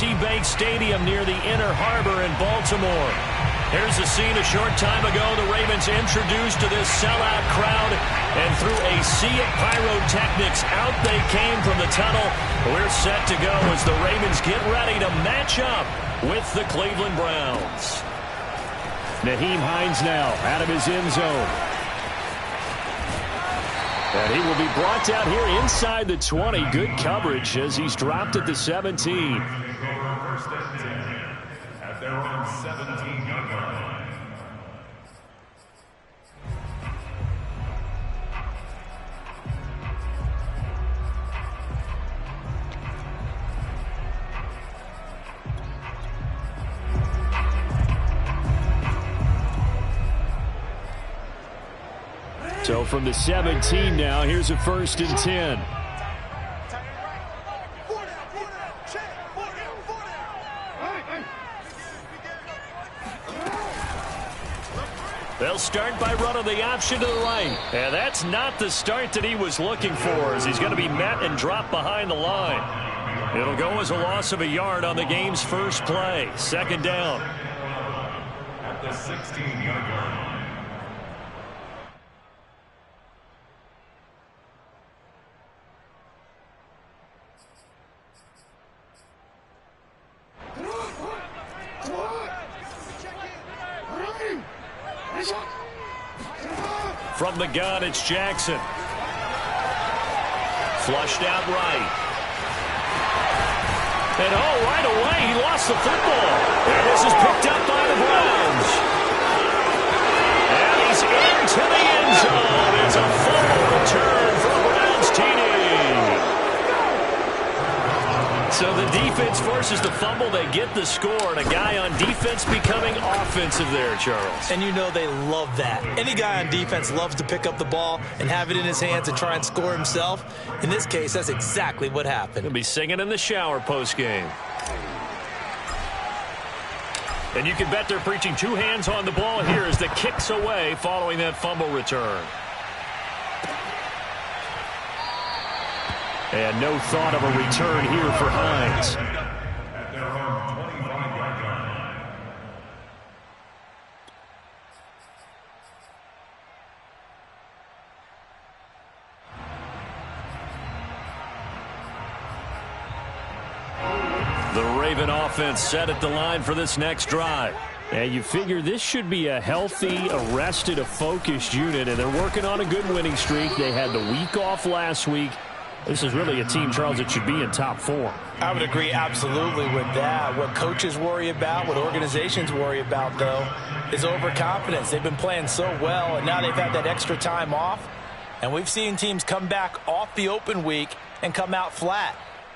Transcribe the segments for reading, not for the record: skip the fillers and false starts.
PNC Bank Stadium near the Inner Harbor in Baltimore. Here's the scene a short time ago. The Ravens introduced to this sellout crowd, and through a sea of pyrotechnics, out they came from the tunnel. We're set to go as the Ravens get ready to match up with the Cleveland Browns. Nyheim Hines now out of his end zone. And he will be brought down here inside the 20. Good coverage as he's dropped at the 17. At their own 17-yard line. So from the 17 now, here's a 1st and 10. They'll start by running the option to the right. And that's not the start that he was looking for, as he's going to be met and dropped behind the line. It'll go as a loss of a yard on the game's first play. 2nd down. At the 16-yard line. From the gun, it's Jackson. Flushed out right. And right away, he lost the football. And this is picked up by the Browns. And he's into the end zone. It's a fumble return for the Browns TD. So the defense forces the fumble. They get the score, and a guy on defense becoming offensive there, Charles. And you know they love that. Any guy on defense loves to pick up the ball and have it in his hands and try and score himself. In this case, that's exactly what happened. He'll be singing in the shower post-game. And you can bet they're preaching 2 hands on the ball here as the kick's away following that fumble return. And no thought of a return here for Hines. At their own 25-yard line. The Raven offense set at the line for this next drive. And you figure this should be a healthy, arrested, a focused unit, and they're working on a good winning streak. They had the week off last week. This is really a team, Charles, that should be in top 4. I would agree absolutely with that. What coaches worry about, what organizations worry about, though, is overconfidence. They've been playing so well, and now they've had that extra time off. And we've seen teams come back off the open week and come out flat.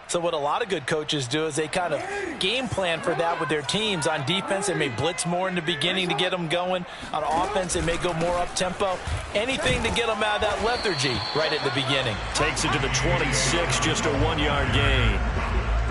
So what a lot of good coaches do is they kind of game plan for that with their teams. On defense, they may blitz more in the beginning to get them going. On offense, they may go more up-tempo. Anything to get them out of that lethargy right at the beginning. Takes it to the 26, just a 1-yard gain.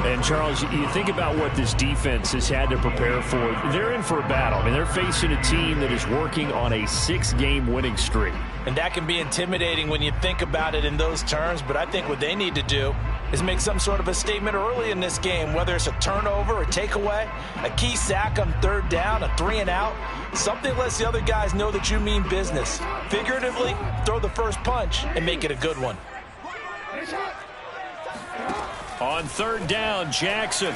And, Charles, you think about what this defense has had to prepare for. They're in for a battle. I mean, they're facing a team that is working on a 6-game winning streak. And that can be intimidating when you think about it in those terms. But I think what they need to do is make some sort of a statement early in this game, whether it's a turnover, a takeaway, a key sack on 3rd down, a 3-and-out. Something lets the other guys know that you mean business. Figuratively, throw the first punch and make it a good one. On 3rd down, Jackson.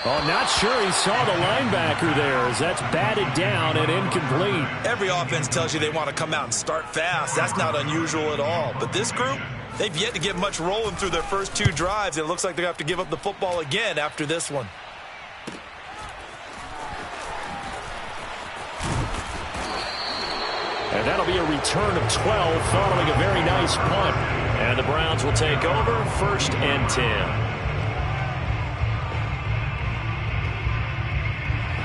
Oh, not sure he saw the linebacker there as that's batted down and incomplete. Every offense tells you they want to come out and start fast. That's not unusual at all. But this group, they've yet to get much rolling through their first 2 drives. It looks like they're going to have to give up the football again after this one. And that'll be a return of 12 following a very nice punt. And the Browns will take over 1st and 10.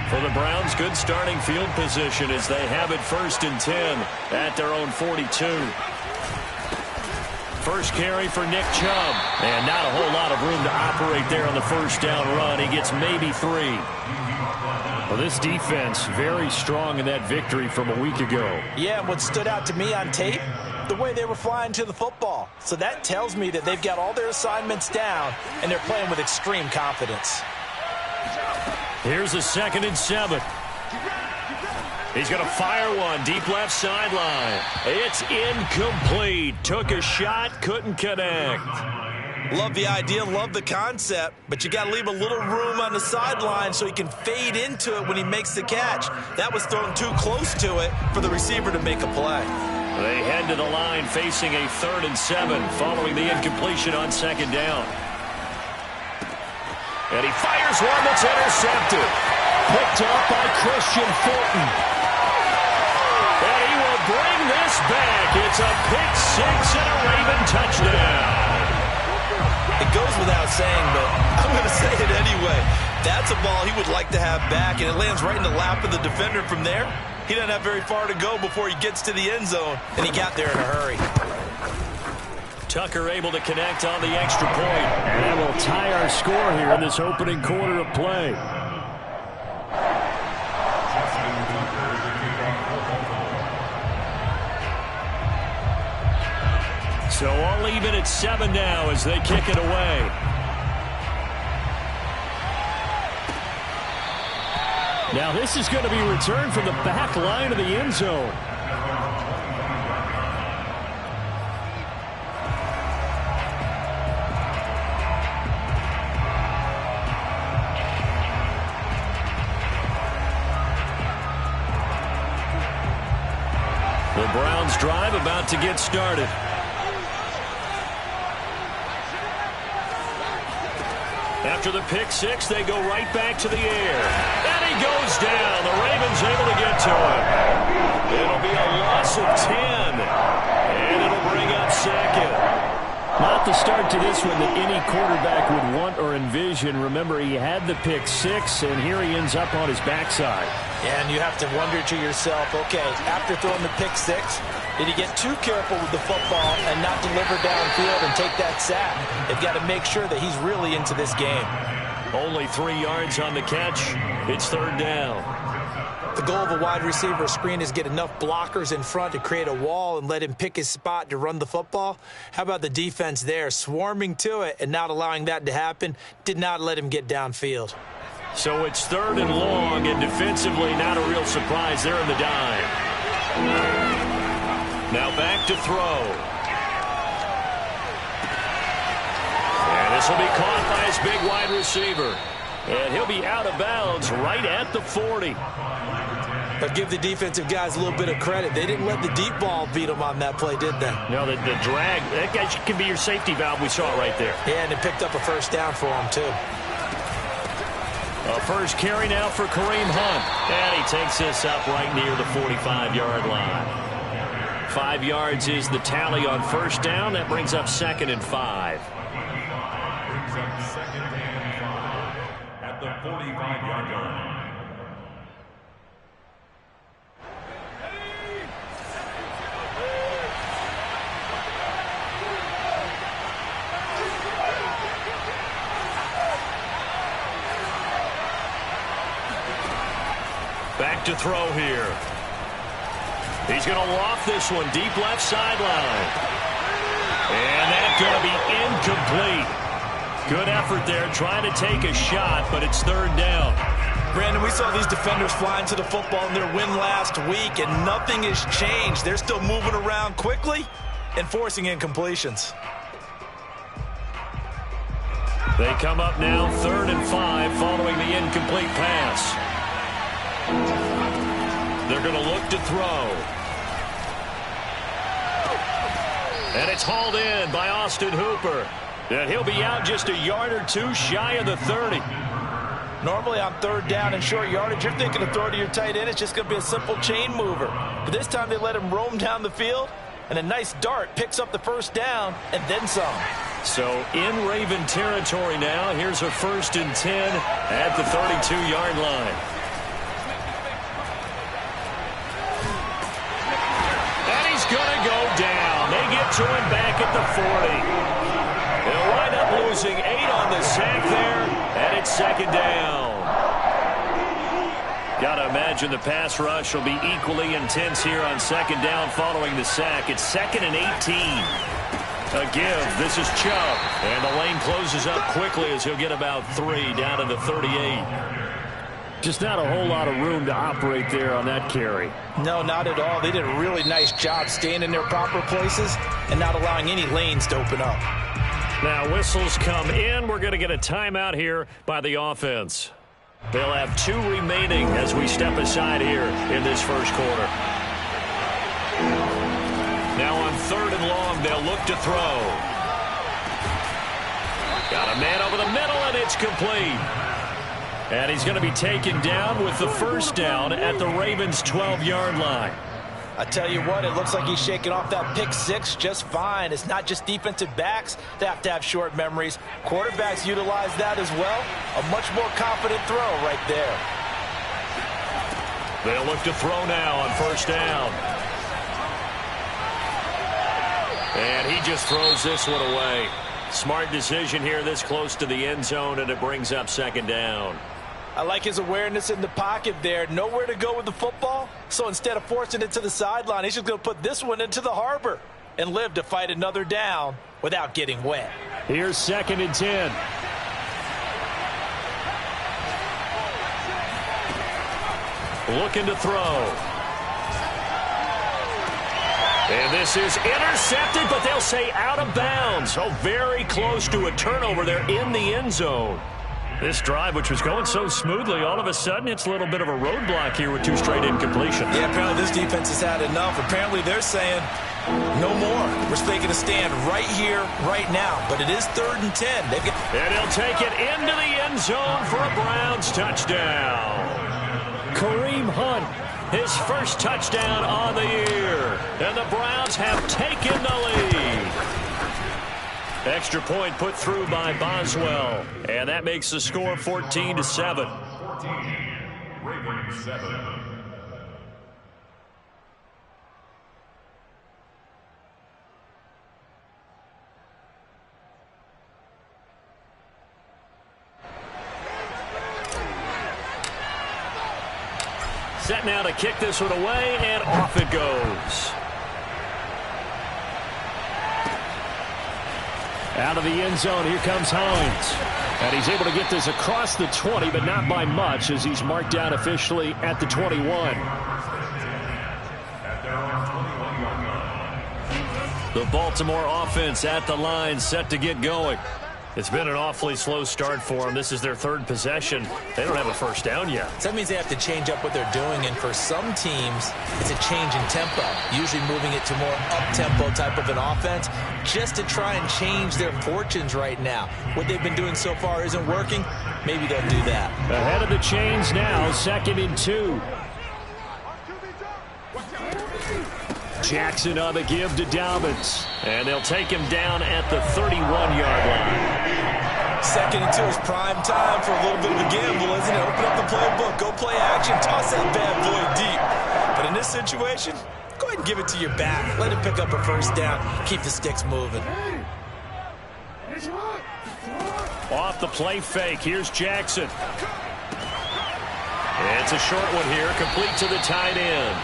For the Browns, good starting field position as they have it 1st and 10 at their own 42. First carry for Nick Chubb. And not a whole lot of room to operate there on the 1st down run. He gets maybe 3. Well, this defense very strong in that victory from a week ago. Yeah, what stood out to me on tape, the way they were flying to the football. So that tells me that they've got all their assignments down, and they're playing with extreme confidence. Here's a 2nd and 7. He's going to fire one deep left sideline. It's incomplete. Took a shot, couldn't connect. Love the idea, love the concept, but you got to leave a little room on the sideline so he can fade into it when he makes the catch. That was thrown too close to it for the receiver to make a play. They head to the line facing a 3rd and 7 following the incompletion on 2nd down. And he fires one that's intercepted. Picked up by Christian Fulton. And he will bring this back. It's a pick 6 and a Raven touchdown. It goes without saying, but I'm going to say it anyway. That's a ball he would like to have back, and it lands right in the lap of the defender from there. He doesn't have very far to go before he gets to the end zone, and he got there in a hurry. Tucker able to connect on the extra point. And we'll tie our score here in this opening quarter of play. So all even at 7 now as they kick it away. Now this is going to be returned from the back line of the end zone. The Browns drive about to get started. After the pick 6, they go right back to the air. And he goes down. The Ravens able to get to him. It'll be a loss of 10. And it'll bring up 2nd. Not the start to this one that any quarterback would want or envision. Remember, he had the pick 6, and here he ends up on his backside. And you have to wonder to yourself, okay, after throwing the pick 6, did he get too careful with the football and not deliver downfield and take that sack? They've got to make sure that he's really into this game. Only 3 yards on the catch. It's 3rd down. The goal of a wide receiver screen is get enough blockers in front to create a wall and let him pick his spot to run the football. How about the defense there, swarming to it and not allowing that to happen? Did not let him get downfield. So it's 3rd and long, and defensively not a real surprise. They're in the dime. Now back to throw. And this will be caught by his big wide receiver. And he'll be out of bounds right at the 40. But give the defensive guys a little bit of credit. They didn't let the deep ball beat them on that play, did they? No, the drag, that guy can be your safety valve. We saw it right there. Yeah, and it picked up a 1st down for him, too. A first carry now for Kareem Hunt. And he takes this up right near the 45-yard line. 5 yards is the tally on 1st down. That brings up 2nd and 5. Brings up 2nd and 5 at the 45-yard line. Back to throw here. He's going to loft this one deep left sideline. And that's going to be incomplete. Good effort there trying to take a shot, but it's 3rd down. Brandon, we saw these defenders flying to the football in their win last week, and nothing has changed. They're still moving around quickly and forcing incompletions. They come up now 3rd and 5 following the incomplete pass. They're going to look to throw. And it's hauled in by Austin Hooper. And he'll be out just a yard or 2 shy of the 30. Normally on 3rd down and short yardage, you're thinking of throw to your tight end. It's just going to be a simple chain mover. But this time they let him roam down the field, and a nice dart picks up the 1st down and then some. So in Raven territory now. Here's a 1st and 10 at the 32-yard line. And he's going to go down. They get to him back at the 40. They'll wind up losing 8 on the sack there, and it's 2nd down. Got to imagine the pass rush will be equally intense here on second down following the sack. It's 2nd and 18. A give. This is Chubb. And the lane closes up quickly as he'll get about 3 down to the 38. Just not a whole lot of room to operate there on that carry. No, not at all. They did a really nice job staying in their proper places and not allowing any lanes to open up. Now whistles come in. We're going to get a timeout here by the offense. They'll have 2 remaining as we step aside here in this first quarter. Now on 3rd and long, they'll look to throw. Got a man over the middle, and it's complete. And he's going to be taken down with the first down at the Ravens' 12-yard line. I tell you what, it looks like he's shaking off that pick 6 just fine. It's not just defensive backs that have to have short memories. Quarterbacks utilize that as well. A much more confident throw right there. They'll look to throw now on first down. And he just throws this one away. Smart decision here this close to the end zone, and it brings up second down. I like his awareness in the pocket there. Nowhere to go with the football. So instead of forcing it to the sideline, he's just going to put this one into the harbor and live to fight another down without getting wet. Here's 2nd and 10. Looking to throw. And this is intercepted, but they'll say out of bounds. So very close to a turnover there in the end zone. This drive, which was going so smoothly, all of a sudden it's a little bit of a roadblock here with 2 straight incompletions. Yeah, apparently this defense has had enough. Apparently they're saying no more. We're making a stand right here, right now. But it is 3rd and 10. And he'll take it into the end zone for a Browns touchdown. Kareem Hunt, his first touchdown on the year. And the Browns have taken the lead. Extra point put through by Boswell. And that makes the score 14-7. 14, Ravens 7. Set now to kick this one away, and off it goes. Out of the end zone, here comes Hines. And he's able to get this across the 20, but not by much, as he's marked down officially at the 21. The Baltimore offense at the line, set to get going. It's been an awfully slow start for them. This is their 3rd possession. They don't have a first down yet. So that means they have to change up what they're doing, and for some teams, it's a change in tempo, usually moving it to more up-tempo type of an offense, just to try and change their fortunes right now. What they've been doing so far isn't working. Maybe they'll do that. Ahead of the chains now, 2nd and 2. Jackson on the give to Dobbins. And they'll take him down at the 31-yard line. 2nd and 2 is prime time for a little bit of a gamble, isn't it? Open up the playbook, go play action, toss that bad boy deep. But in this situation, go ahead and give it to your back. Let him pick up a first down. Keep the sticks moving. Off the play fake, here's Jackson. It's a short one here, complete to the tight end.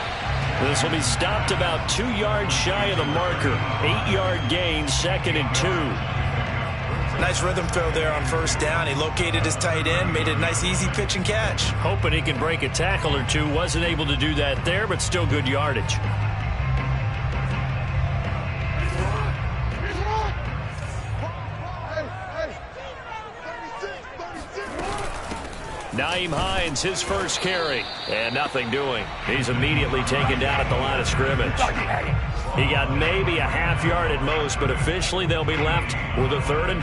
This will be stopped about 2 yards shy of the marker. 8-yard gain, 2nd and 2. Nice rhythm throw there on first down. He located his tight end, made it a nice easy pitch and catch. Hoping he can break a tackle or two. Wasn't able to do that there, but still good yardage. Nyheim Hines, his first carry, and nothing doing. He's immediately taken down at the line of scrimmage. He got maybe a half yard at most, but officially they'll be left with a 3rd and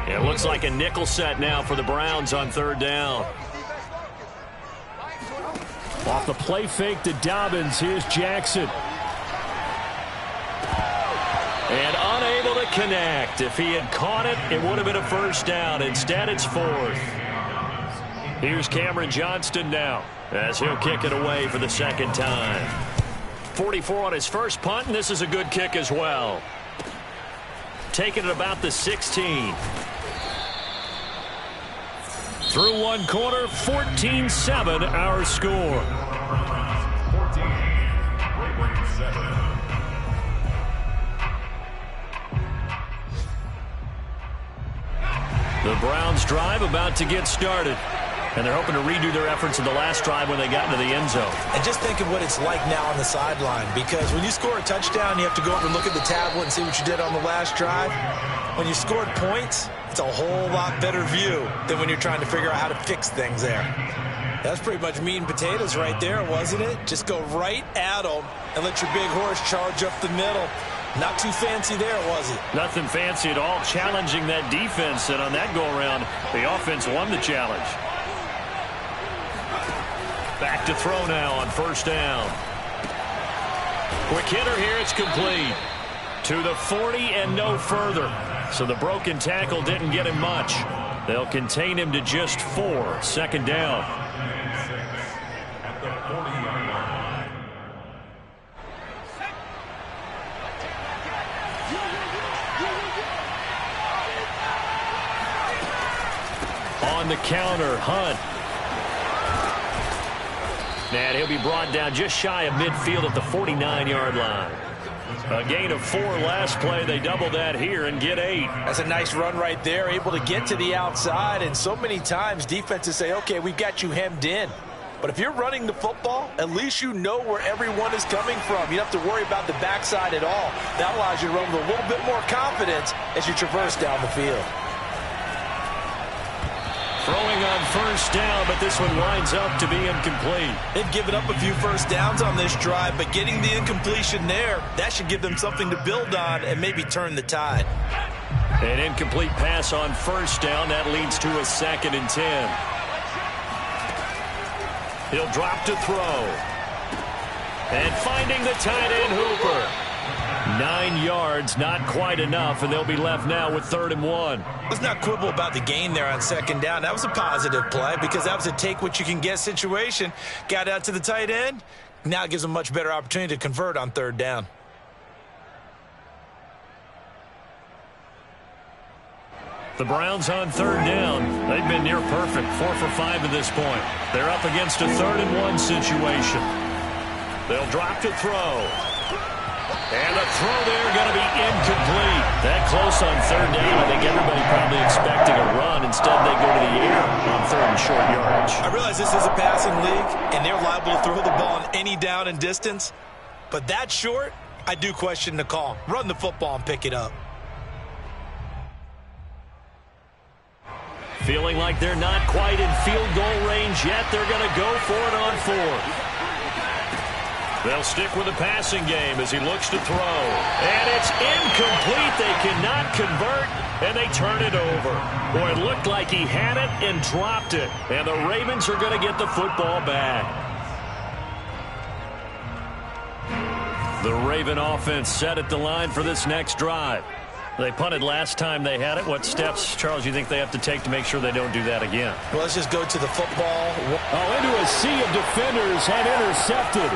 2. It looks like a nickel set now for the Browns on 3rd down. Off the play fake to Dobbins, here's Jackson. And unable to connect. If he had caught it, it would have been a first down. Instead, it's 4th. Here's Cameron Johnston now, as he'll kick it away for the 2nd time. 44 on his first punt, and this is a good kick as well. Taking it about the 16. Through one quarter, 14-7 our score. 14, Ravens 7. The Browns drive about to get started. And they're hoping to redo their efforts in the last drive when they got into the end zone. And just think of what it's like now on the sideline, because when you score a touchdown, you have to go over and look at the tablet and see what you did on the last drive. When you scored points, it's a whole lot better view than when you're trying to figure out how to fix things there. That's pretty much meat and potatoes right there, wasn't it? Just go right at them and let your big horse charge up the middle. Not too fancy there, was it? Nothing fancy at all, challenging that defense. And on that go-around, the offense won the challenge. Back to throw now on first down. Quick hitter here, it's complete. To the 40 and no further. So the broken tackle didn't get him much. They'll contain him to just 4. Second down. At the 40-yard line. On the counter, Hunt. And he'll be brought down just shy of midfield at the 49-yard line. A gain of 4 last play. They double that here and get 8. That's a nice run right there, able to get to the outside. And so many times defenses say, okay, we've got you hemmed in. But if you're running the football, at least you know where everyone is coming from. You don't have to worry about the backside at all. That allows you to run with a little bit more confidence as you traverse down the field. Throwing on first down, but this one winds up to be incomplete. They've given up a few first downs on this drive, but getting the incompletion there, that should give them something to build on and maybe turn the tide. An incomplete pass on first down. That leads to a 2nd and 10. He'll drop to throw. And finding the tight end Hooper. 9 yards, not quite enough, and they'll be left now with 3rd and 1. Let's not quibble about the gain there on second down. That was a positive play because that was a take-what-you-can-get situation. Got out to the tight end. Now it gives them a much better opportunity to convert on 3rd down. The Browns on 3rd down. They've been near perfect, 4 for 5 at this point. They're up against a 3rd and 1 situation. They'll drop to throw. And the throw there going to be incomplete. That close on 3rd down. I think everybody probably expecting a run. Instead, they go to the air on 3rd and short yardage. I realize this is a passing league, and they're liable to throw the ball on any down and distance. But that short, I do question the call. Run the football and pick it up. Feeling like they're not quite in field goal range yet. They're going to go for it on 4th. They'll stick with the passing game as he looks to throw. And it's incomplete. They cannot convert, and they turn it over. Boy, it looked like he had it and dropped it. And the Ravens are going to get the football back. The Raven offense set at the line for this next drive. They punted last time they had it. What steps, Charles, you think they have to take to make sure they don't do that again? Well, let's just go to the football. Oh, into a sea of defenders and intercepted.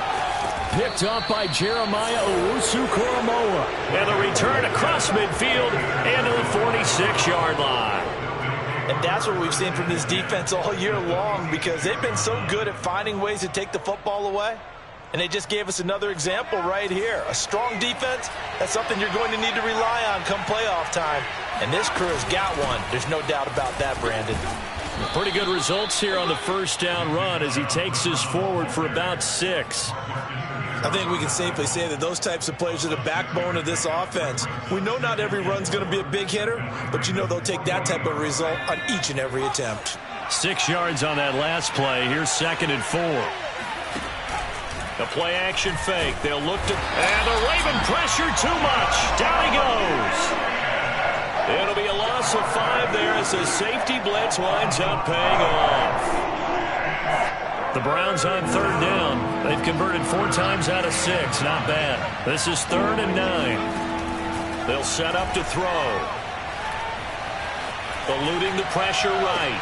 Picked up by Jeremiah Owusu-Koramoah. And the return across midfield and to the 46-yard line. And that's what we've seen from this defense all year long because they've been so good at finding ways to take the football away. And they just gave us another example right here. A strong defense, that's something you're going to need to rely on come playoff time. And this crew has got one. There's no doubt about that, Brandon. Pretty good results here on the first down run as he takes us forward for about 6. I think we can safely say that those types of plays are the backbone of this offense. We know not every run's going to be a big hitter, but you know they'll take that type of result on each and every attempt. 6 yards on that last play. Here's 2nd and 4. The play-action fake. They'll look to... And the Raven pressure too much. Down he goes. It'll be a loss of 5 there as the safety blitz winds up paying off. The Browns on 3rd down. They've converted 4 times out of 6. Not bad. This is 3rd and 9. They'll set up to throw. Eluding the pressure right.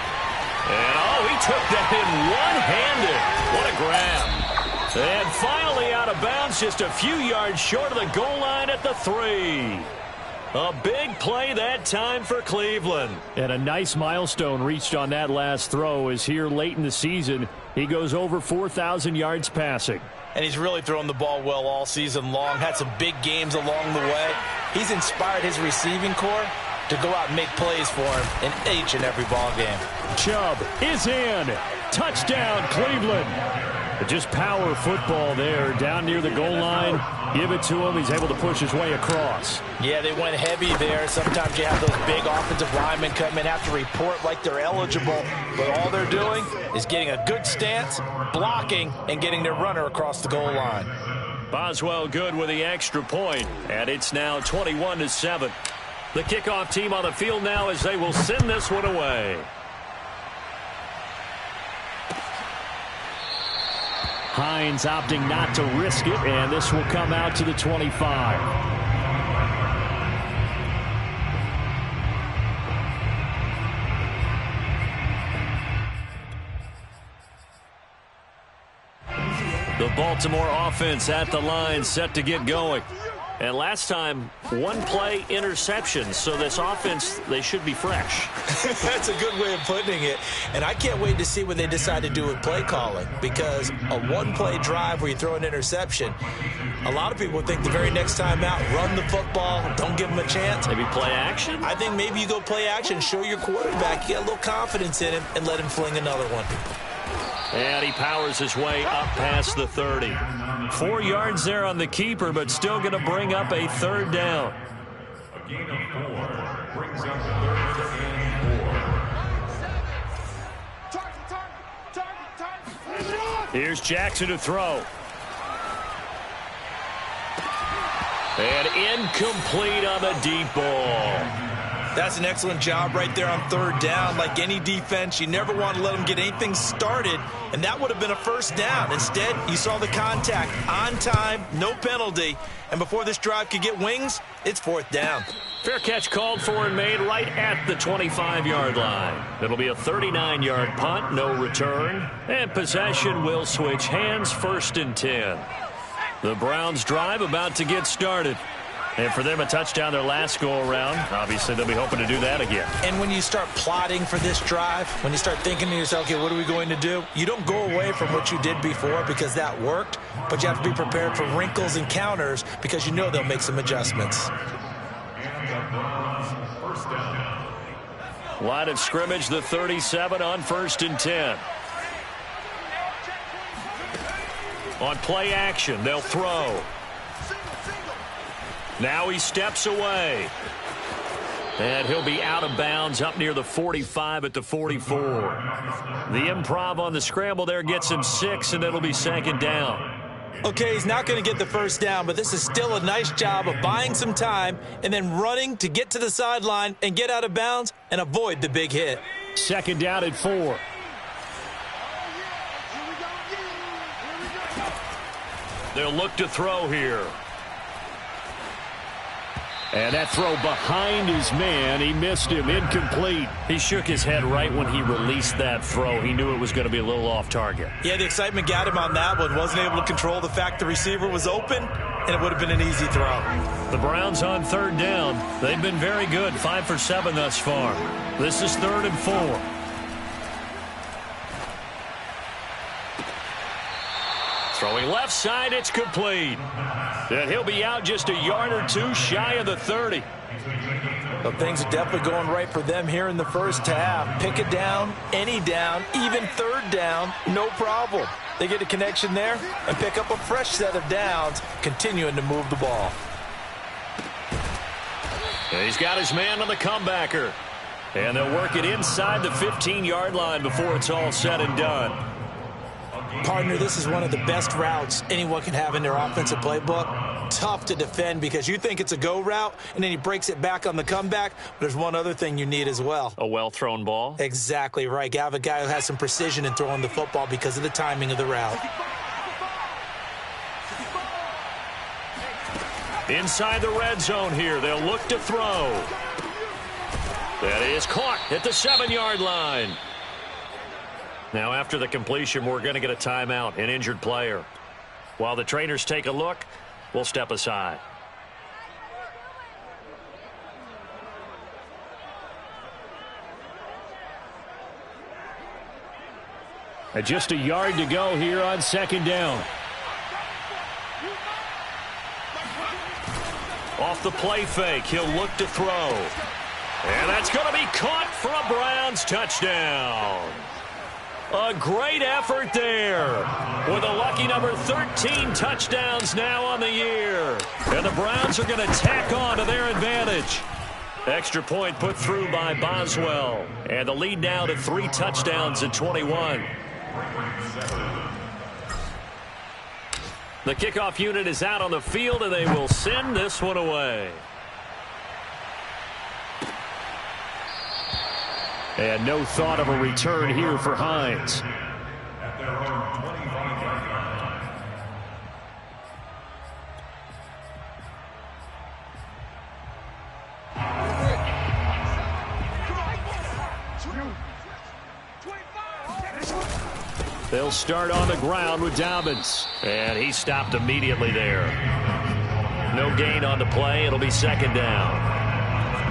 And, oh, he took that in one-handed. What a grab. And finally out of bounds, just a few yards short of the goal line at the 3. A big play that time for Cleveland. And a nice milestone reached on that last throw as here late in the season, he goes over 4,000 yards passing. And he's really thrown the ball well all season long. Had some big games along the way. He's inspired his receiving corps to go out and make plays for him in each and every ball game. Chubb is in. Touchdown, Cleveland. Just power football there down near the goal line. Give it to him. He's able to push his way across. Yeah, they went heavy there. Sometimes you have those big offensive linemen come in, have to report like they're eligible. But all they're doing is getting a good stance, blocking, and getting their runner across the goal line. Boswell good with the extra point. And it's now 21-7. The kickoff team on the field now as they will send this one away. Hines opting not to risk it, and this will come out to the 25. The Baltimore offense at the line set to get going. And last time, one play interception. So this offense, they should be fresh. That's a good way of putting it. And I can't wait to see what they decide to do with play calling. Because a one-play drive where you throw an interception, a lot of people think the very next time out, run the football, don't give them a chance. Maybe play action? I think maybe you go play action, show your quarterback, you get a little confidence in him, and let him fling another one. And he powers his way up past the 30. 4 yards there on the keeper, but still going to bring up a third down. A gain of 4 brings up 3rd and 4. Here's Jackson to throw. And incomplete on the deep ball. That's an excellent job right there on 3rd down. Like any defense, you never want to let them get anything started, and that would have been a 1st down. Instead, you saw the contact on time, no penalty, and before this drive could get wings, it's 4th down. Fair catch called for and made right at the 25-yard line. It'll be a 39-yard punt, no return, and possession will switch hands, 1st and 10. The Browns drive about to get started. And for them, a touchdown their last go-around. Obviously, they'll be hoping to do that again. And when you start plotting for this drive, when you start thinking to yourself, okay, what are we going to do? You don't go away from what you did before because that worked, but you have to be prepared for wrinkles and counters because you know they'll make some adjustments. Line of scrimmage, the 37 on 1st and 10. On play action, they'll throw. Now he steps away. And he'll be out of bounds up near the 45 at the 44. The improv on the scramble there gets him 6, and it'll be 2nd down. Okay, he's not going to get the 1st down, but this is still a nice job of buying some time and then running to get to the sideline and get out of bounds and avoid the big hit. 2nd down at 4. They'll look to throw here. And that throw behind his man, he missed him, incomplete. He shook his head right when he released that throw. He knew it was going to be a little off target. Yeah, the excitement got him on that one. Wasn't able to control the fact the receiver was open, and it would have been an easy throw. The Browns on 3rd down. They've been very good, 5 for 7 thus far. This is 3rd and 4. Throwing left side, it's complete. And he'll be out just a yard or two shy of the 30. Well, things are definitely going right for them here in the 1st half. Pick it down, any down, even 3rd down, no problem. They get a connection there and pick up a fresh set of downs, continuing to move the ball. And he's got his man on the comebacker. And they'll work it inside the 15-yard line before it's all said and done. Partner, this is one of the best routes anyone can have in their offensive playbook. Tough to defend because you think it's a go route, and then he breaks it back on the comeback. But there's one other thing you need as well. A well-thrown ball? Exactly right. You have a guy who has some precision in throwing the football because of the timing of the route. Inside the red zone here. They'll look to throw. That is caught at the 7-yard line. Now, after the completion, we're going to get a timeout, an injured player. While the trainers take a look, we'll step aside. And just a yard to go here on second down. Off the play fake, he'll look to throw. And that's going to be caught for a Browns touchdown. A great effort there with a lucky number 13 touchdowns now on the year. And the Browns are going to tack on to their advantage. Extra point put through by Boswell. And the lead now to 3 touchdowns at 21. The kickoff unit is out on the field, and they will send this one away. And no thought of a return here for Hines. At their own 25-yard line. They'll start on the ground with Dobbins. And he stopped immediately there. No gain on the play. It'll be second down.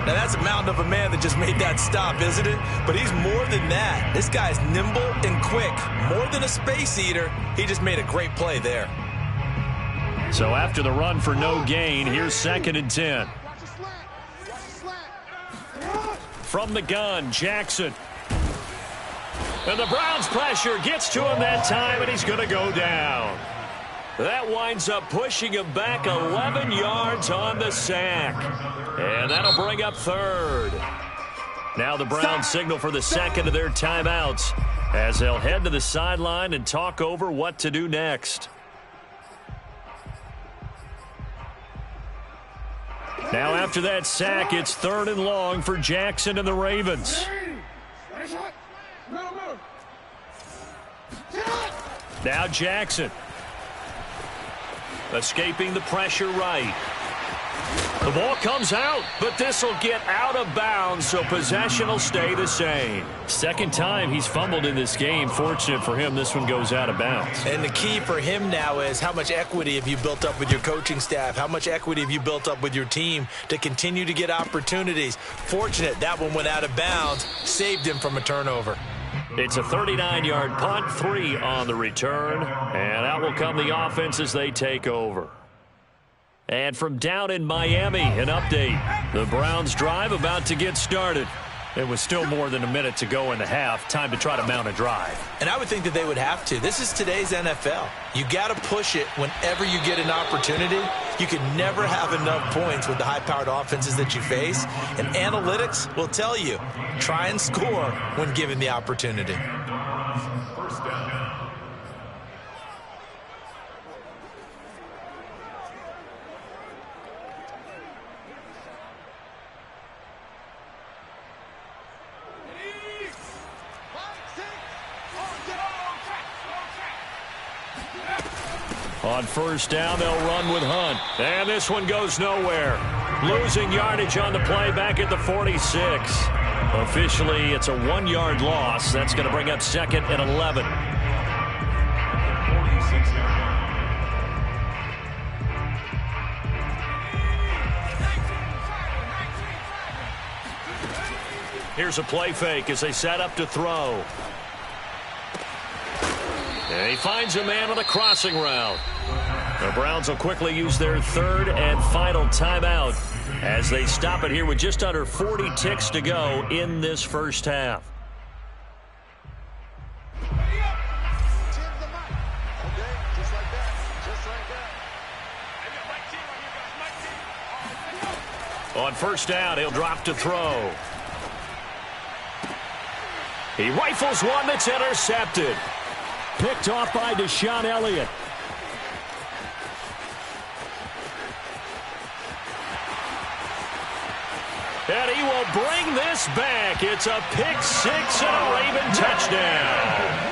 Now, that's a mountain of a man that just made that stop, isn't it? But he's more than that. This guy's nimble and quick. More than a space eater. He just made a great play there. So after the run for no gain, here's second and 10. From the gun, Jackson. And the Browns pressure gets to him that time, and he's going to go down. That winds up pushing him back 11 yards on the sack. And that'll bring up third. Now the Browns signal for the second of their timeouts as they'll head to the sideline and talk over what to do next. Now after that sack, it's third and long for Jackson and the Ravens. Now Jackson. Escaping the pressure right. The ball comes out, but this will get out of bounds, so possession will stay the same. Second time he's fumbled in this game. Fortunate for him, this one goes out of bounds. And the key for him now is how much equity have you built up with your coaching staff? How much equity have you built up with your team to continue to get opportunities? Fortunate that one went out of bounds, saved him from a turnover. It's a 39-yard punt, 3 on the return, and out will come the offense as they take over. And from down in Miami, an update. The Browns drive about to get started. It was still more than a minute to go in the half. Time to try to mount a drive. And I would think that they would have to. This is today's NFL. You got to push it whenever you get an opportunity. You can never have enough points with the high-powered offenses that you face. And analytics will tell you, try and score when given the opportunity. First down. On first down, they'll run with Hunt. And this one goes nowhere. Losing yardage on the play back at the 46. Officially, it's a 1-yard loss. That's going to bring up second and 11. 46-yard line. Here's a play fake as they set up to throw. And he finds a man on a crossing route. The Browns will quickly use their third and final timeout as they stop it here with just under 40 ticks to go in this first half. On first down, he'll drop to throw. He rifles one that's intercepted. Picked off by Deshaun Elliott. And he will bring this back. It's a pick six and a Raven touchdown.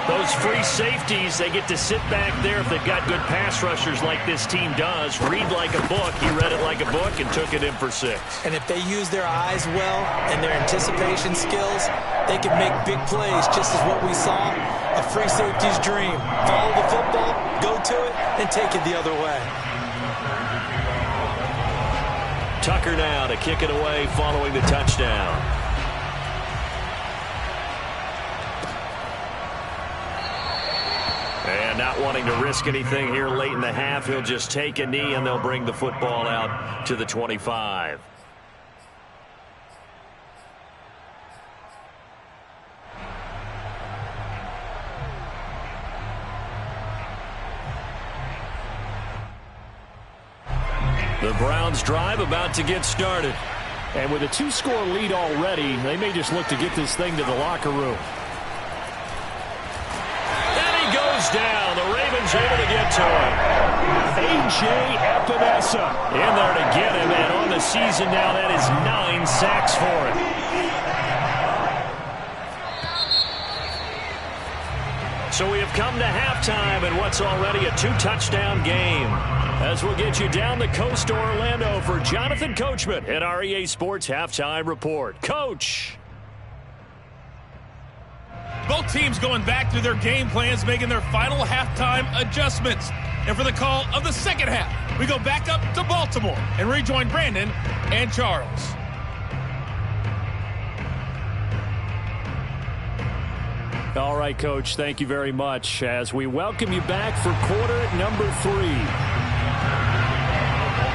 Those free safeties, they get to sit back there if they've got good pass rushers like this team does. Read like a book. He read it like a book and took it in for 6. And if they use their eyes well and their anticipation skills, they can make big plays just as what we saw A free safety's dream. Follow the football, go to it, and take it the other way. Tucker now to kick it away following the touchdown. And not wanting to risk anything here late in the half, he'll just take a knee and they'll bring the football out to the 25. The Browns drive about to get started. And with a 2-score lead already, they may just look to get this thing to the locker room. And he goes down. The Ravens able to get to him. A.J. Epinesa in there to get him. And on the season now, that is 9 sacks for him. So we have come to halftime in what's already a 2-touchdown game. As we'll get you down the coast to Orlando for Jonathan Coachman at our EA Sports Halftime Report. Coach. Both teams going back through their game plans, making their final halftime adjustments. And for the call of the second half, we go back up to Baltimore and rejoin Brandon and Charles. All right, Coach, thank you very much as we welcome you back for quarter number 3.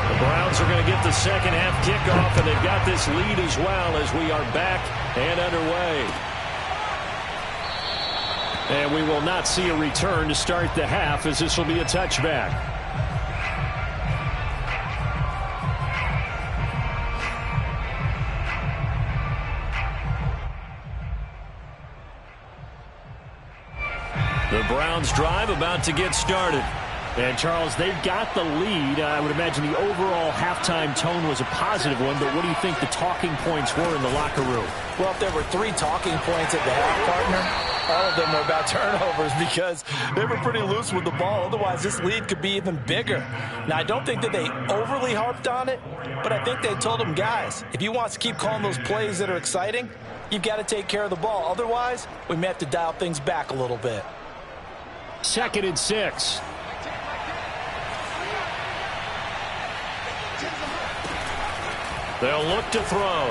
The Browns are going to get the second half kickoff, and they've got this lead as well as we are back and underway. And we will not see a return to start the half as this will be a touchback. The Browns drive about to get started. And, Charles, they've got the lead. I would imagine the overall halftime tone was a positive one, but what do you think the talking points were in the locker room? Well, if there were 3 talking points at the half, partner, all of them were about turnovers because they were pretty loose with the ball. Otherwise, this lead could be even bigger. Now, I don't think that they overly harped on it, but I think they told them, guys, if you want to keep calling those plays that are exciting, you've got to take care of the ball. Otherwise, we may have to dial things back a little bit. 2nd and 6. They'll look to throw.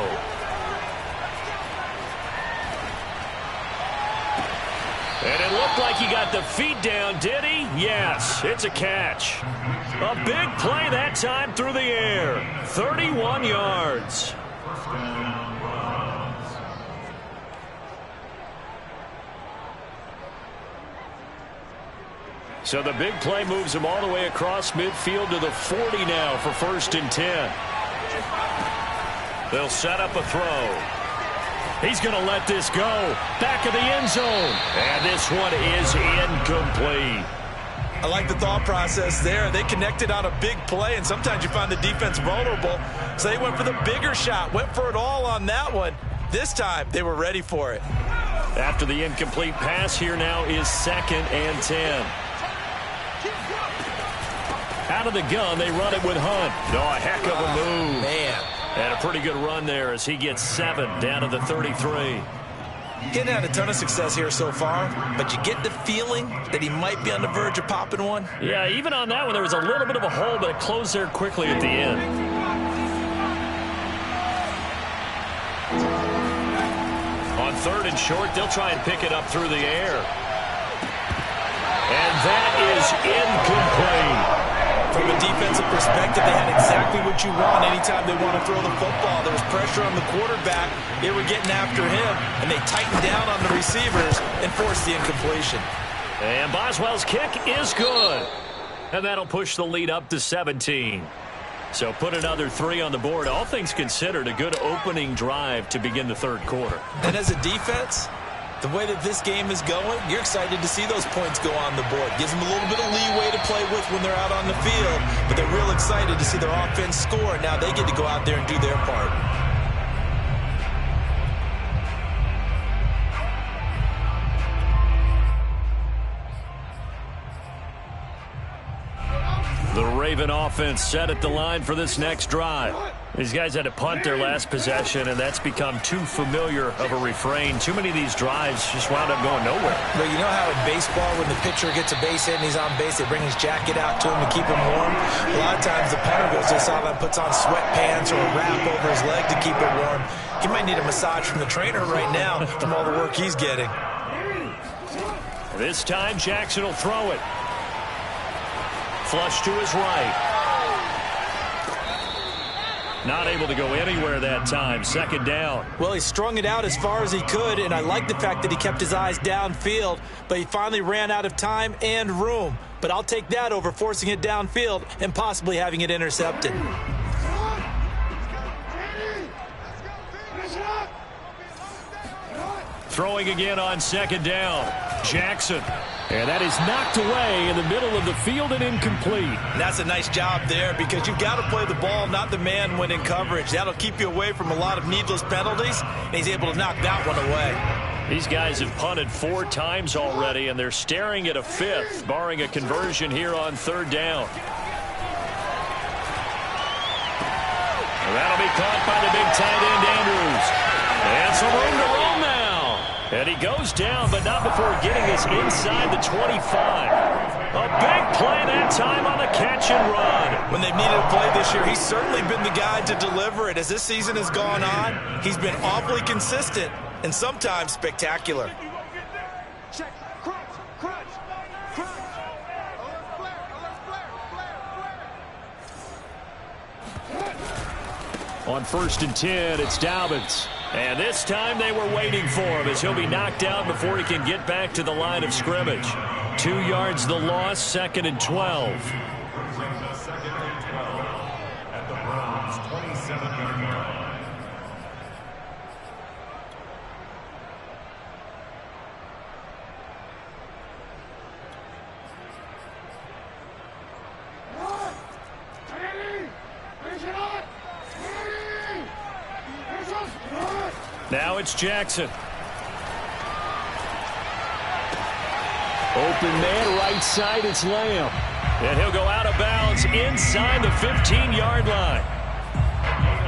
And it looked like he got the feet down, did he? Yes, it's a catch. A big play that time through the air. 31 yards. So the big play moves him all the way across midfield to the 40 now for 1st and 10. They'll set up a throw. He's going to let this go. Back of the end zone. And this one is incomplete. I like the thought process there. They connected on a big play, and sometimes you find the defense vulnerable. So they went for the bigger shot, went for it all on that one. This time, they were ready for it. After the incomplete pass, here now is 2nd and 10. Out of the gun, they run it with Hunt. Oh, a heck of a move. Man. And a pretty good run there as he gets 7 down to the 33. He hadn't had a ton of success here so far, but you get the feeling that he might be on the verge of popping one. Yeah, even on that one, there was a little bit of a hole, but it closed there quickly at the end. On 3rd and short, they'll try and pick it up through the air. And that is incomplete. From a defensive perspective, they had exactly what you want anytime they want to throw the football. There was pressure on the quarterback. They were getting after him, and they tightened down on the receivers and forced the incompletion. And Boswell's kick is good. And that'll push the lead up to 17. So put another 3 on the board. All things considered, a good opening drive to begin the 3rd quarter. And as a defense, the way that this game is going, you're excited to see those points go on the board. Gives them a little bit of leeway to play with when they're out on the field, but they're real excited to see their offense score. Now they get to go out there and do their part. The Raven offense set at the line for this next drive. These guys had to punt their last possession, and that's become too familiar of a refrain. Too many of these drives just wound up going nowhere. But you know how in baseball, when the pitcher gets a base hit and he's on base, they bring his jacket out to him to keep him warm? A lot of times the punter goes to the sideline, puts on sweatpants or a wrap over his leg to keep it warm. He might need a massage from the trainer right now from all the work he's getting. This time, Jackson will throw it. Flush to his right. Not able to go anywhere that time. Second down. Well, he strung it out as far as he could, and I like the fact that he kept his eyes downfield, but he finally ran out of time and room. But I'll take that over forcing it downfield and possibly having it intercepted. Throwing again on second down. Jackson. And that is knocked away in the middle of the field and incomplete. And that's a nice job there because you've got to play the ball, not the man when in coverage. That'll keep you away from a lot of needless penalties, and he's able to knock that one away. These guys have punted 4 times already, and they're staring at a 5th, barring a conversion here on third down. And that'll be caught by the big tight end, Andrews. And some room to roam now. And he goes down, but not before getting this inside the 25. A big play that time on the catch and run. When they've needed a play this year, he's certainly been the guy to deliver it. As this season has gone on, he's been awfully consistent and sometimes spectacular. On 1st and 10, it's Dobbins. And this time they were waiting for him as he'll be knocked out before he can get back to the line of scrimmage. 2 yards the loss, 2nd and 12. Second and 12 at the Browns' 27-yard line. Now it's Jackson. Open man, right side, it's Lamb. And he'll go out of bounds inside the 15-yard line.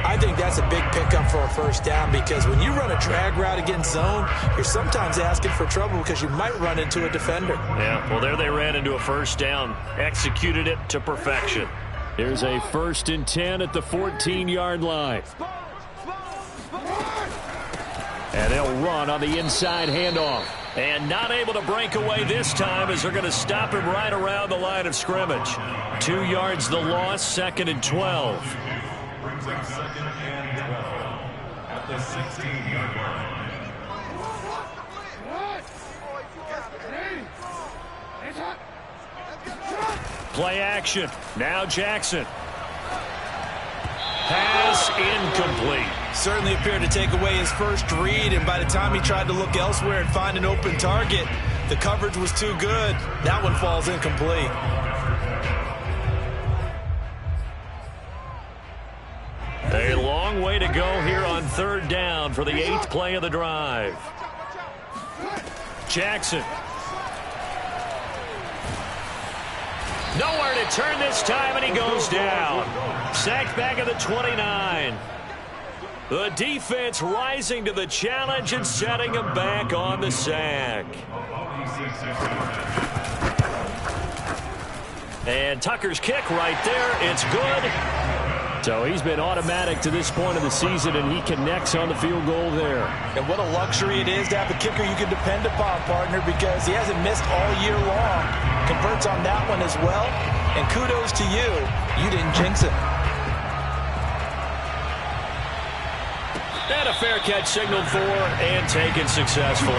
I think that's a big pickup for a first down because when you run a drag route against zone, you're sometimes asking for trouble because you might run into a defender. Yeah, well, there they ran into a first down. Executed it to perfection. Here's a 1st and 10 at the 14-yard line. And they'll run on the inside handoff. And not able to break away this time as they're going to stop him right around the line of scrimmage. 2 yards the loss, 2nd and 12. Brings up 2nd and 12 at the 16-yard line. Play action. Now Jackson. Pass incomplete. Certainly appeared to take away his first read, and by the time he tried to look elsewhere and find an open target, the coverage was too good. That one falls incomplete. A long way to go here on third down for the 8th play of the drive. Jackson. Nowhere to turn this time, and he goes down. Sacked back at the 29. The defense rising to the challenge and setting him back on the sack. And Tucker's kick right there. It's good. So he's been automatic to this point of the season, and he connects on the field goal there. And what a luxury it is to have a kicker you can depend upon, partner, because he hasn't missed all year long. Converts on that one as well. And kudos to you. You didn't jinx it. And a fair catch signaled for and taken successfully.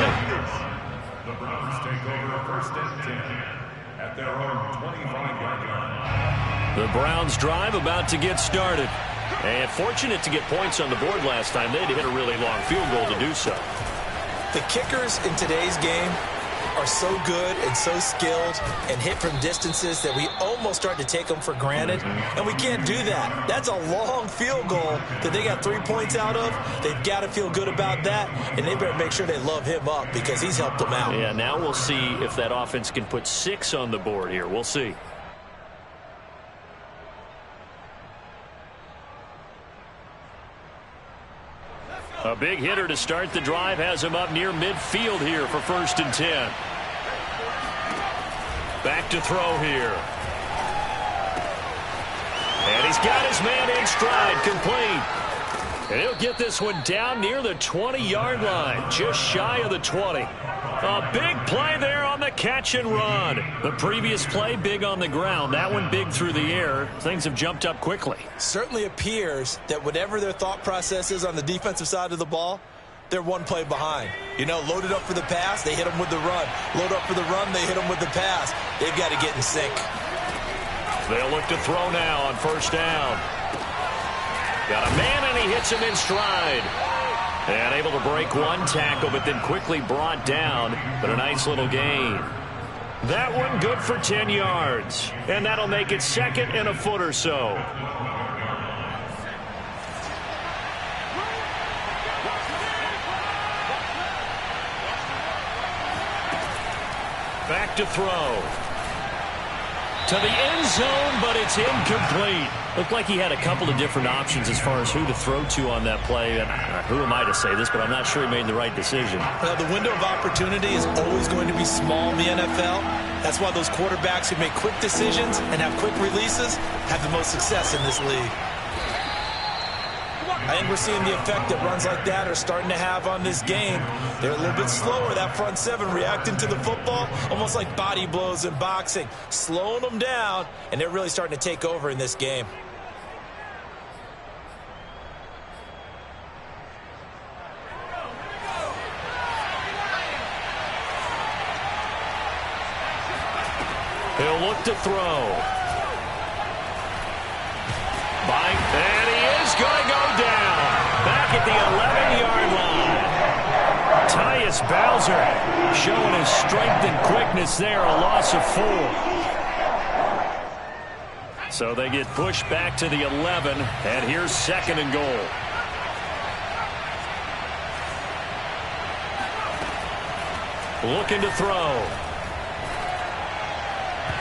The Browns take over 1st and 10 at their own 25-yard line. The Browns drive about to get started. And fortunate to get points on the board last time. They had to hit a really long field goal to do so. The kickers in today's game are so good and so skilled and hit from distances that we almost start to take them for granted, and we can't do that. That's a long field goal that they got 3 points out of. They've got to feel good about that, and they better make sure they love him up because he's helped them out. Yeah, now we'll see if that offense can put 6 on the board here. We'll see. A big hitter to start the drive has him up near midfield here for 1st and 10. Back to throw here. And he's got his man in stride, complete. And he'll get this one down near the 20-yard line, just shy of the 20. A big play there on the catch and run. The previous play, big on the ground. That one big through the air. Things have jumped up quickly. Certainly appears that whatever their thought process is on the defensive side of the ball, they're one play behind. You know, loaded up for the pass, they hit them with the run. Load up for the run, they hit them with the pass. They've got to get in sync. They'll look to throw now on 1st down. Got a man, and he hits him in stride. And able to break one tackle, but then quickly brought down. But a nice little gain. That one good for 10 yards. And that'll make it 2nd and a foot or so. Back to throw. To the end zone, but it's incomplete. Looked like he had a couple of different options as far as who to throw to on that play. And who am I to say this, but I'm not sure he made the right decision. Well, the window of opportunity is always going to be small in the NFL. That's why those quarterbacks who make quick decisions and have quick releases have the most success in this league. I think we're seeing the effect that runs like that are starting to have on this game. They're a little bit slower, that front seven, reacting to the football, almost like body blows in boxing, slowing them down, and they're really starting to take over in this game. He'll look to throw. And he is going to go down. Back at the 11-yard line. Tyus Bowser showing his strength and quickness there. A loss of 4. So they get pushed back to the 11. And here's 2nd and goal. Looking to throw.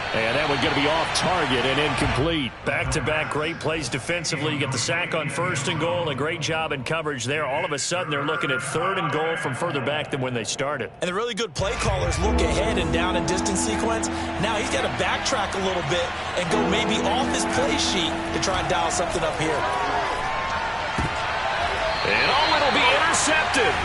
And that one's going to be off target and incomplete. Back-to-back great plays defensively. You get the sack on 1st and goal. A great job in coverage there. All of a sudden, they're looking at 3rd and goal from further back than when they started. And the really good play callers look ahead and down and distance sequence. Now he's got to backtrack a little bit and go maybe off his play sheet to try and dial something up here. And it'll be intercepted.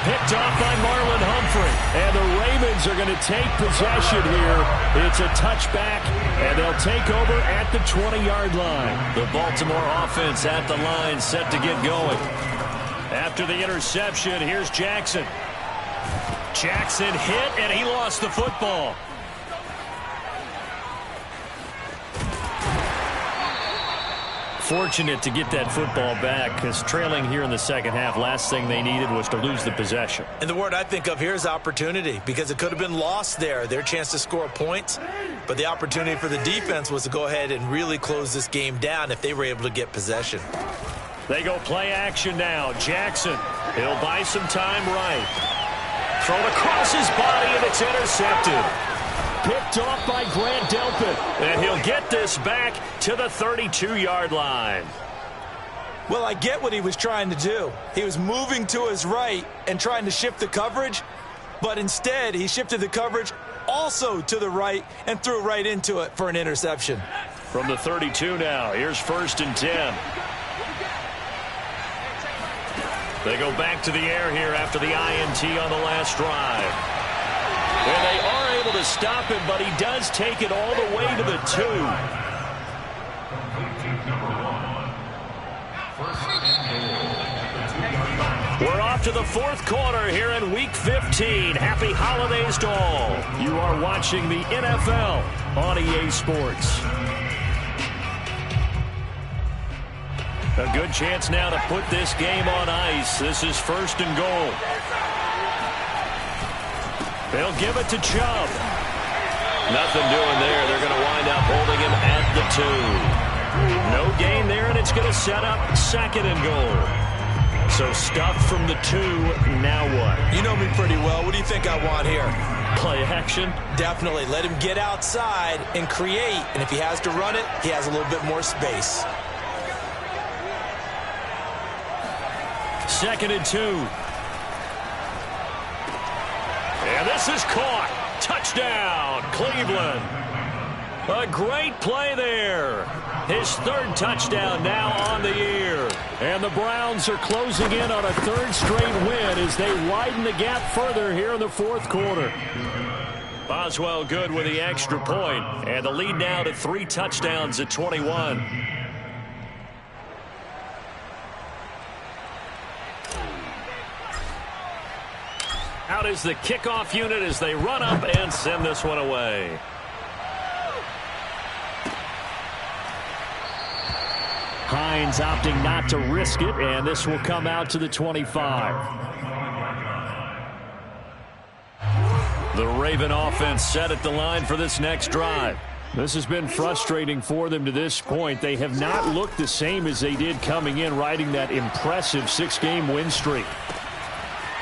Picked off by Marlon Humphrey. And the Ravens are going to take possession here. It's a touchback, and they'll take over at the 20-yard line. The Baltimore offense at the line, set to get going. After the interception, here's Jackson. Jackson hit, and he lost the football. Fortunate to get that football back, because trailing here in the second half, last thing they needed was to lose the possession. And the word I think of here is opportunity, because it could have been lost there, their chance to score points. But the opportunity for the defense was to go ahead and really close this game down if they were able to get possession. They go play action now. Jackson, he'll buy some time right. Thrown across his body, and it's intercepted. Picked off by Grant Delpit. And he'll get this back to the 32-yard line. Well, I get what he was trying to do. He was moving to his right and trying to shift the coverage, but instead he shifted the coverage also to the right and threw right into it for an interception. From the 32 now, here's 1st and 10. They go back to the air here after the INT on the last drive. And they are able to stop him, but he does take it all the way to the 2. We're off to the 4th quarter here in Week 15. Happy holidays to all. You are watching the NFL on EA Sports. A good chance now to put this game on ice. This is 1st and goal. They'll give it to Chubb. Nothing doing there. They're going to wind up holding him at the 2. No gain there, and it's going to set up 2nd and goal. So stuff from the 2. Now what? You know me pretty well. What do you think I want here? Play action? Definitely. Let him get outside and create. And if he has to run it, he has a little bit more space. 2nd and 2. And this is caught. Touchdown, Cleveland. A great play there. His 3rd touchdown now on the year. And the Browns are closing in on a 3rd straight win as they widen the gap further here in the 4th quarter. Boswell good with the extra point, and the lead now to 3 touchdowns at 21. Out is the kickoff unit as they run up and send this one away. Hines opting not to risk it, and this will come out to the 25. The Raven offense set at the line for this next drive. This has been frustrating for them to this point. They have not looked the same as they did coming in, riding that impressive 6-game win streak.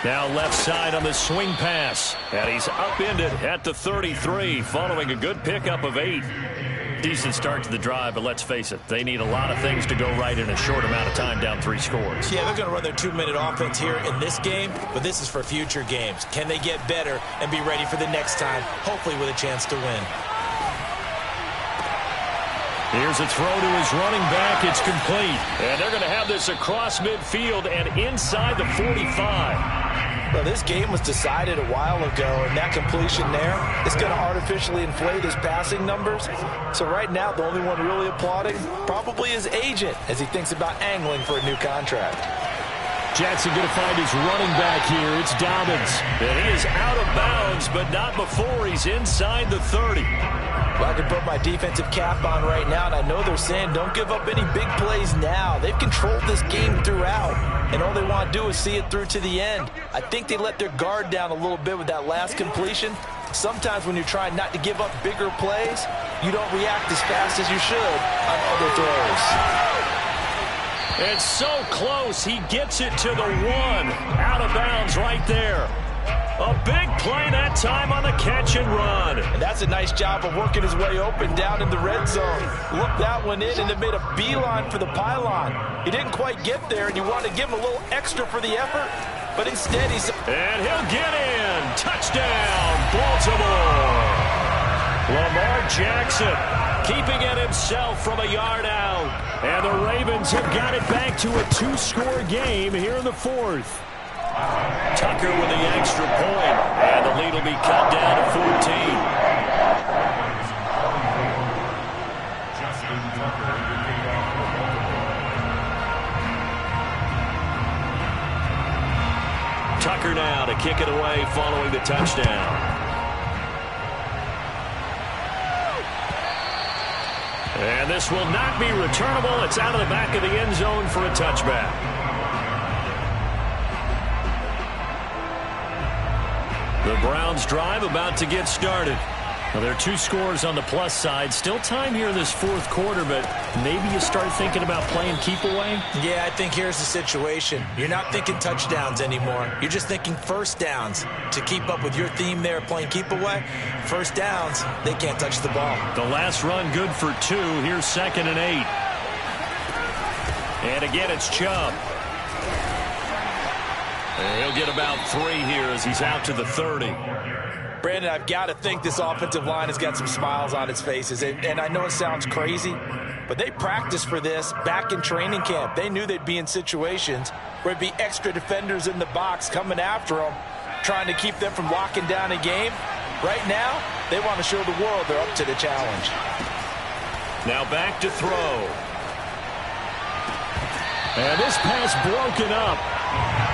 Now left side on the swing pass, and he's upended at the 33 following a good pickup of 8. Decent start to the drive, but let's face it, they need a lot of things to go right in a short amount of time down 3 scores. Yeah, they're going to run their 2-minute offense here in this game, but this is for future games. Can they get better and be ready for the next time, hopefully with a chance to win? Here's a throw to his running back. It's complete. And they're going to have this across midfield and inside the 45. Well, this game was decided a while ago, and that completion there is going to artificially inflate his passing numbers. So right now, the only one really applauding probably his agent as he thinks about angling for a new contract. Jackson going to find his running back here. It's Dobbins. And he is out of bounds, but not before he's inside the 30. Well, I can put my defensive cap on right now, and I know they're saying don't give up any big plays now. They've controlled this game throughout, and all they want to do is see it through to the end. I think they let their guard down a little bit with that last completion. Sometimes when you're trying not to give up bigger plays, you don't react as fast as you should on other throws. It's so close. He gets it to the 1. Out of bounds right there. A big play that time on the catch and run. And that's a nice job of working his way open down in the red zone. Looked that one in and it made a beeline for the pylon. He didn't quite get there, and you want to give him a little extra for the effort, but instead he's... And he'll get in. Touchdown, Baltimore. Lamar Jackson keeping it himself from a yard out. And the Ravens have got it back to a 2-score game here in the 4th. Tucker with the extra point, and the lead will be cut down to 14. Tucker now to kick it away following the touchdown. And this will not be returnable. It's out of the back of the end zone for a touchback. The Browns drive about to get started. Well, there are 2 scores on the plus side. Still time here in this 4th quarter, but maybe you start thinking about playing keep away? Yeah, I think here's the situation. You're not thinking touchdowns anymore. You're just thinking first downs. To keep up with your theme there, playing keep away, first downs, they can't touch the ball. The last run good for 2. Here's 2nd and 8. And again, it's Chubb. And he'll get about 3 here as he's out to the 30. Brandon, I've got to think this offensive line has got some smiles on its faces. And I know it sounds crazy, but they practiced for this back in training camp. They knew they'd be in situations where it'd be extra defenders in the box coming after them, trying to keep them from locking down a game. Right now, they want to show the world they're up to the challenge. Now back to throw. And this pass broken up.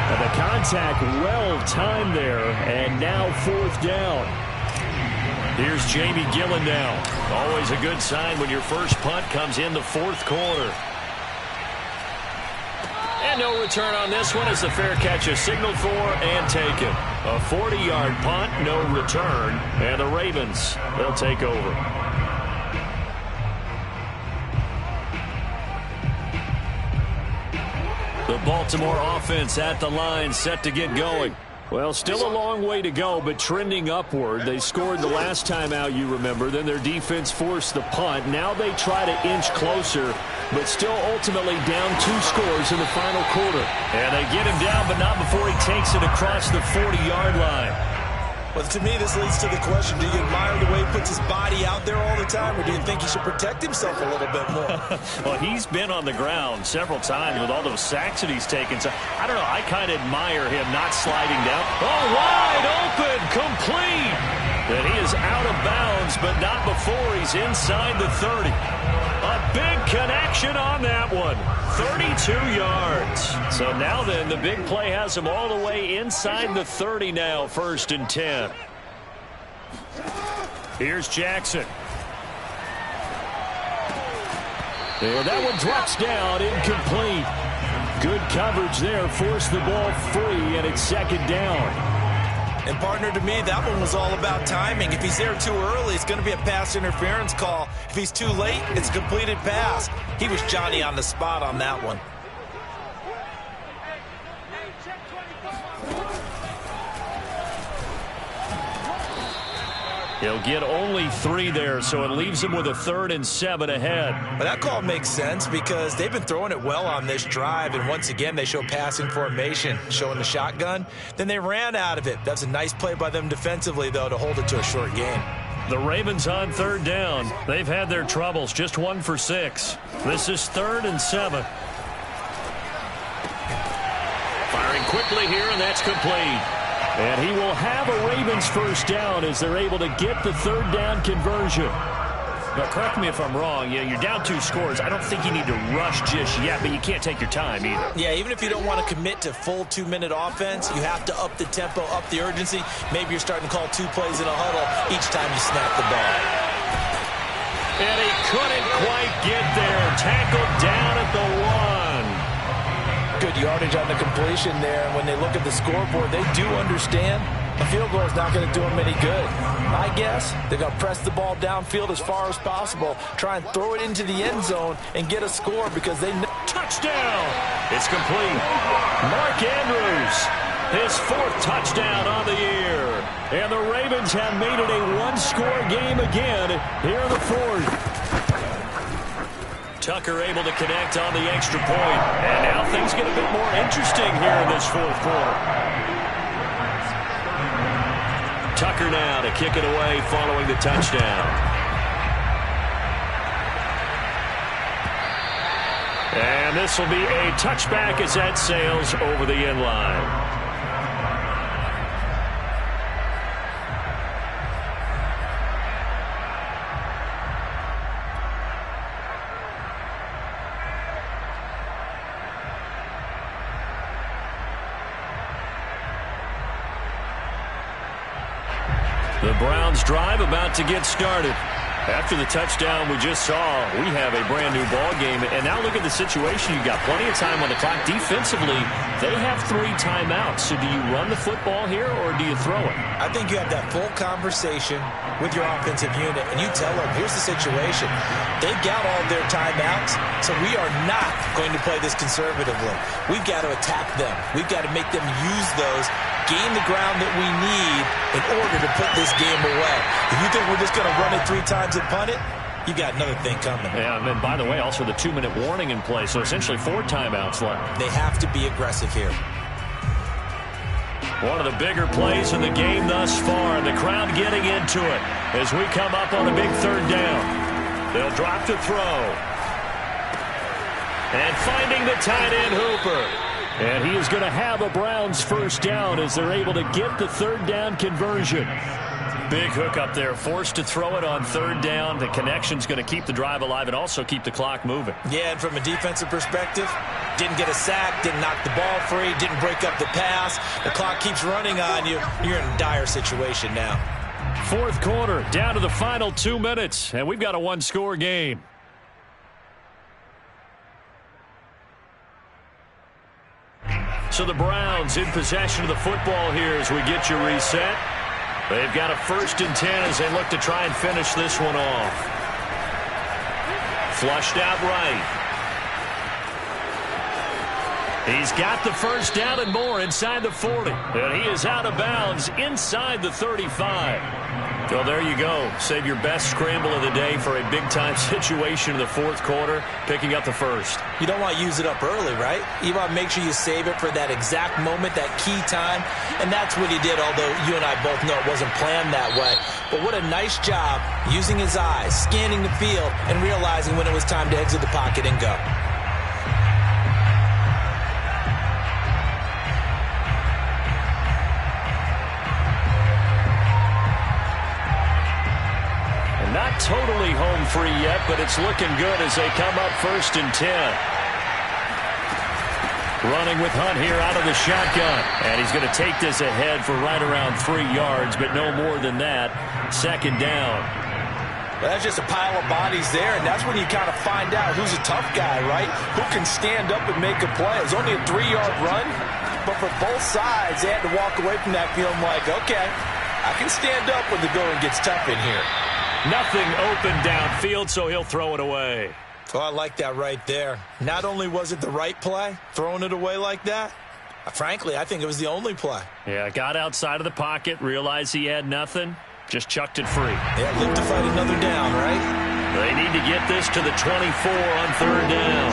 And the contact well timed there, and now 4th down. Here's Jamie Gillen now. Always a good sign when your first punt comes in the 4th quarter. And no return on this one as the fair catch is signaled for and taken. A 40-yard punt, no return, and the Ravens, they'll take over. The Baltimore offense at the line, set to get going. Well, still a long way to go, but trending upward. They scored the last time out, you remember. Then their defense forced the punt. Now they try to inch closer, but still ultimately down 2 scores in the final quarter. And they get him down, but not before he takes it across the 40-yard line. Well, to me, this leads to the question, do you admire the way he puts his body out there all the time, or do you think he should protect himself a little bit more? Well, he's been on the ground several times with all those sacks that he's taken. So, I don't know, I kind of admire him not sliding down. Oh, wide open, complete. And he is out of bounds, but not before he's inside the 30. A big connection on that one. 32 yards. So now then, the big play has him all the way inside the 30 now, 1st and 10. Here's Jackson. And that one drops down, incomplete. Good coverage there, forced the ball free, and it's 2nd down. And, partner, to me, that one was all about timing. If he's there too early, it's going to be a pass interference call. If he's too late, it's a completed pass. He was Johnny on the spot on that one. He'll get only 3 there, so it leaves him with a 3rd and 7 ahead. But that call makes sense because they've been throwing it well on this drive, and once again they show passing formation, showing the shotgun. Then they ran out of it. That's a nice play by them defensively, though, to hold it to a short gain. The Ravens on 3rd down. They've had their troubles, just 1 for 6. This is 3rd and 7. Firing quickly here, and that's complete. And he will have a Ravens 1st down as they're able to get the 3rd down conversion. Now, correct me if I'm wrong. Yeah, you're down 2 scores. I don't think you need to rush just yet, but you can't take your time either. Yeah, even if you don't want to commit to full 2-minute offense, you have to up the tempo, up the urgency. Maybe you're starting to call 2 plays in a huddle each time you snap the ball. And he couldn't quite get there. Tackled down at the 1. Good yardage on the completion there. And when they look at the scoreboard, they do understand a field goal is not going to do them any good. My guess, they're going to press the ball downfield as far as possible, try and throw it into the end zone and get a score because they know. Touchdown! It's complete. Mark Andrews, his 4th touchdown on the year. And the Ravens have made it a 1-score game again here in the 4th. Tucker able to connect on the extra point. And now things get a bit more interesting here in this 4th quarter. Tucker now to kick it away following the touchdown. And this will be a touchback as that sails over the end line. The Browns drive about to get started. After the touchdown we just saw, we have a brand new ball game. And now look at the situation. You've got plenty of time on the clock. Defensively, they have 3 timeouts. So do you run the football here or do you throw it? I think you have that full conversation with your offensive unit, and you tell them, here's the situation. They've got all their timeouts, so we are not going to play this conservatively. We've got to attack them. We've got to make them use those, gain the ground that we need in order to put this game away. If you think we're just going to run it 3 times and punt it, you got another thing coming. Yeah, and then, by the way, also the 2-minute warning in play, so essentially 4 timeouts left. They have to be aggressive here. One of the bigger plays in the game thus far. The crowd getting into it as we come up on a big 3rd down. They'll drop to throw. And finding the tight end Hooper. And he is going to have a Browns 1st down as they're able to get the 3rd down conversion. Big hook up there, forced to throw it on 3rd down. The connection's going to keep the drive alive and also keep the clock moving. Yeah, and from a defensive perspective, didn't get a sack, didn't knock the ball free, didn't break up the pass. The clock keeps running on you. You're in a dire situation now. 4th quarter, down to the final 2 minutes, and we've got a 1-score game. So the Browns in possession of the football here as we get you reset. They've got a 1st and 10 as they look to try and finish this one off. Flushed out right. He's got the first down and more inside the 40. And he is out of bounds inside the 35. Well, there you go. Save your best scramble of the day for a big-time situation in the fourth quarter, picking up the first. You don't want to use it up early, right? You want to make sure you save it for that exact moment, that key time. And that's what he did, although you and I both know it wasn't planned that way. But what a nice job using his eyes, scanning the field, and realizing when it was time to exit the pocket and go. Not totally home free yet, but it's looking good as they come up 1st and 10. Running with Hunt here out of the shotgun. And he's going to take this ahead for right around 3 yards, but no more than that. 2nd down. Well, that's just a pile of bodies there, and that's when you kind of find out who's a tough guy, right? Who can stand up and make a play. It was only a 3-yard run, but for both sides, they had to walk away from that feeling like, okay, I can stand up when the going gets tough in here. Nothing open downfield, so he'll throw it away. Oh, I like that right there. Not only was it the right play, throwing it away like that, frankly, I think it was the only play. Yeah, got outside of the pocket, realized he had nothing, just chucked it free. Yeah, live to fight another down, right? They need to get this to the 24 on 3rd down.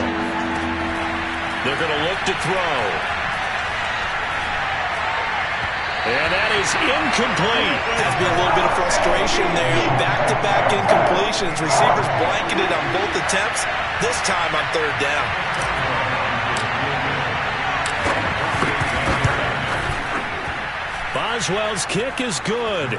They're going to look to throw. And that is incomplete. Has been a little bit of frustration there. Back-to-back incompletions. Receivers blanketed on both attempts, this time on 3rd down. Boswell's kick is good.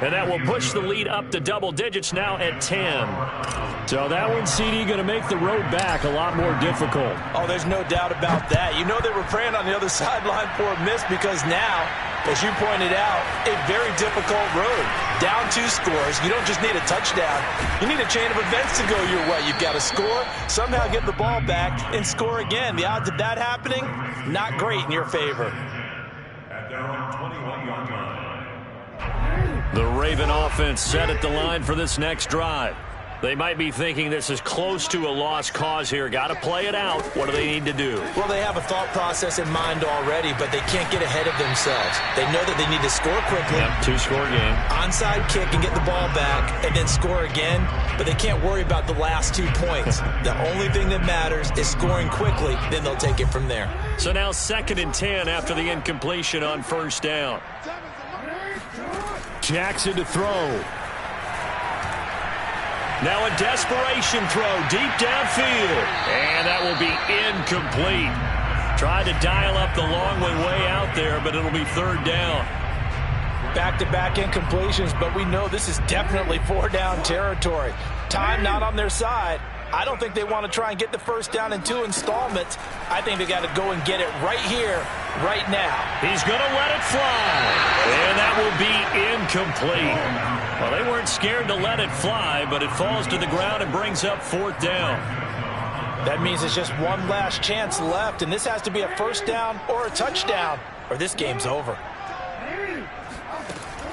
And that will push the lead up to double digits now at 10. So that one, CD, going to make the road back a lot more difficult. Oh, there's no doubt about that. You know they were praying on the other sideline for a miss because now, as you pointed out, a very difficult road. Down 2 scores. You don't just need a touchdown. You need a chain of events to go your way. You've got to score, somehow get the ball back, and score again. The odds of that happening, not great in your favor. At their own 21-yard line. The Raven offense set at the line for this next drive. They might be thinking this is close to a lost cause here. Got to play it out. What do they need to do? Well, they have a thought process in mind already, but they can't get ahead of themselves. They know that they need to score quickly. Yep, 2-score game. Onside kick and get the ball back and then score again, but they can't worry about the last 2 points. The only thing that matters is scoring quickly, then they'll take it from there. So now 2nd and 10 after the incompletion on 1st down. Jackson to throw. Now a desperation throw deep downfield. And that will be incomplete. Tried to dial up the long way out there, but it'll be 3rd down. Back-to-back incompletions, but we know this is definitely 4-down territory. Time not on their side. I don't think they want to try and get the 1st down in 2 installments. I think they got to go and get it right here, right now. He's going to let it fly. And that will be incomplete. Well, they weren't scared to let it fly, but it falls to the ground and brings up 4th down. That means it's just one last chance left, and this has to be a 1st down or a touchdown, or this game's over.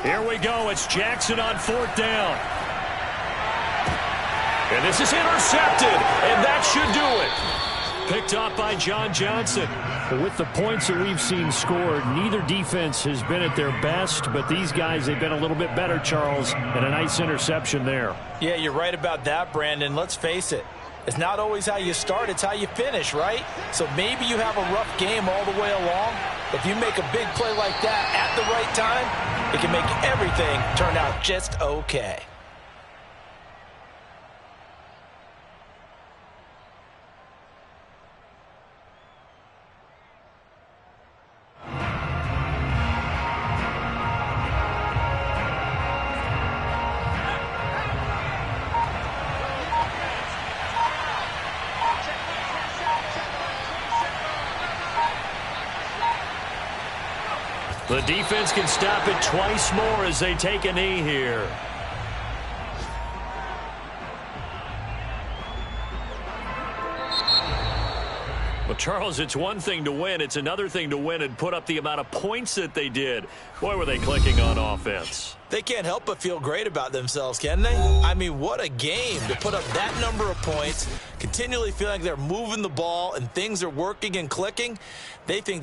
Here we go. It's Jackson on 4th down. And this is intercepted, and that should do it. Picked off by John Johnson. With the points that we've seen scored, neither defense has been at their best, but these guys, they've been a little bit better, Charles, and a nice interception there. Yeah, you're right about that, Brandon. Let's face it. It's not always how you start, it's how you finish, right? So maybe you have a rough game all the way along. If you make a big play like that at the right time, it can make everything turn out just okay. The defense can stop it twice more as they take a knee here. Well, Charles, it's one thing to win. It's another thing to win and put up the amount of points that they did. Boy, were they clicking on offense. They can't help but feel great about themselves, can they? I mean, what a game to put up that number of points, continually feeling like they're moving the ball and things are working and clicking. They think